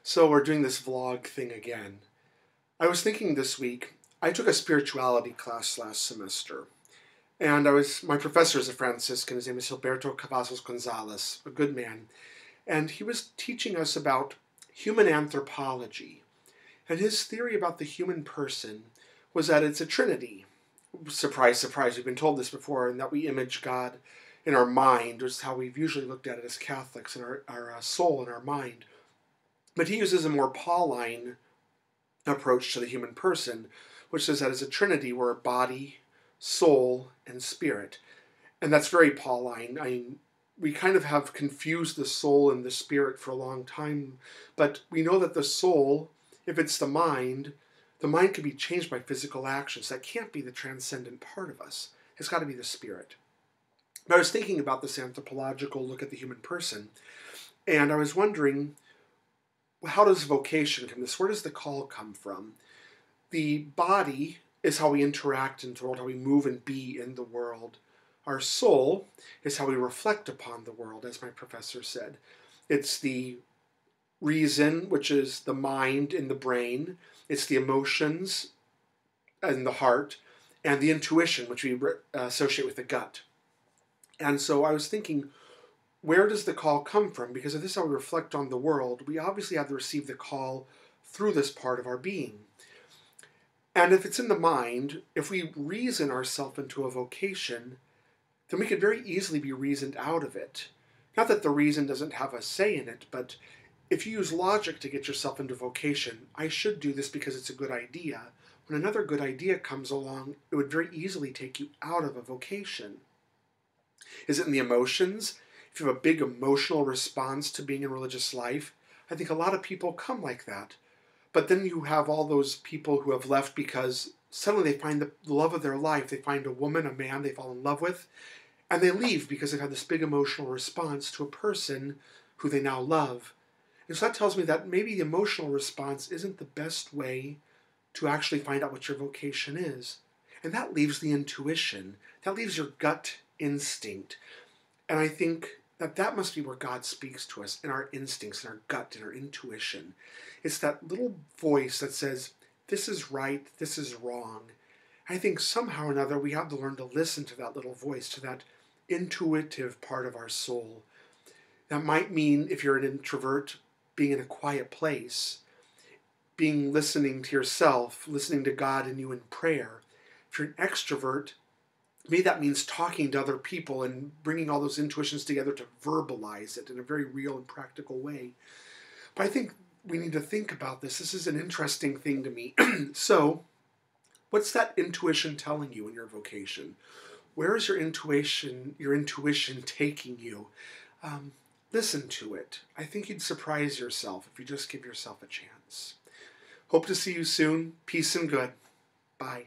So we're doing this vlog thing again. I was thinking this week, I took a spirituality class last semester. And my professor is a Franciscan. His name is Gilberto Cavazos Gonzalez, a good man. And he was teaching us about human anthropology. And his theory about the human person was that it's a trinity. Surprise, surprise, we've been told this before, and that we image God in our mind, which is how we've usually looked at it as Catholics, in our soul and our mind. But he uses a more Pauline approach to the human person, which says that it's a trinity. We're body, soul, and spirit. And that's very Pauline. We kind of have confused the soul and the spirit for a long time, but we know that the soul, if it's the mind can be changed by physical actions. That can't be the transcendent part of us. It's got to be the spirit. But I was thinking about this anthropological look at the human person, and I was wondering, how does vocation come? Where does the call come from? The body is how we interact in the world, how we move and be in the world. Our soul is how we reflect upon the world, as my professor said. It's the reason, which is the mind and the brain. It's the emotions and the heart, and the intuition, which we associate with the gut. And so I was thinking, where does the call come from? Because if this is how we reflect on the world, we obviously have to receive the call through this part of our being. And if it's in the mind, if we reason ourselves into a vocation, then we could very easily be reasoned out of it. Not that the reason doesn't have a say in it, but if you use logic to get yourself into vocation, I should do this because it's a good idea. When another good idea comes along, it would very easily take you out of a vocation. Is it in the emotions? If you have a big emotional response to being in religious life, I think a lot of people come like that. But then you have all those people who have left because suddenly they find the love of their life. They find a woman, a man they fall in love with, and they leave because they've had this big emotional response to a person who they now love. And so that tells me that maybe the emotional response isn't the best way to actually find out what your vocation is. And that leaves the intuition. That leaves your gut instinct. And I think that must be where God speaks to us, in our instincts, in our gut, in our intuition. It's that little voice that says, this is right, this is wrong. I think somehow or another we have to learn to listen to that little voice, to that intuitive part of our soul. That might mean, if you're an introvert, being in a quiet place, listening to yourself, listening to God in you in prayer. If you're an extrovert, maybe that means talking to other people and bringing all those intuitions together to verbalize it in a very real and practical way. But I think we need to think about this. This is an interesting thing to me. So, what's that intuition telling you in your vocation? Where is your intuition taking you? Listen to it. I think you'd surprise yourself if you just give yourself a chance. Hope to see you soon. Peace and good. Bye.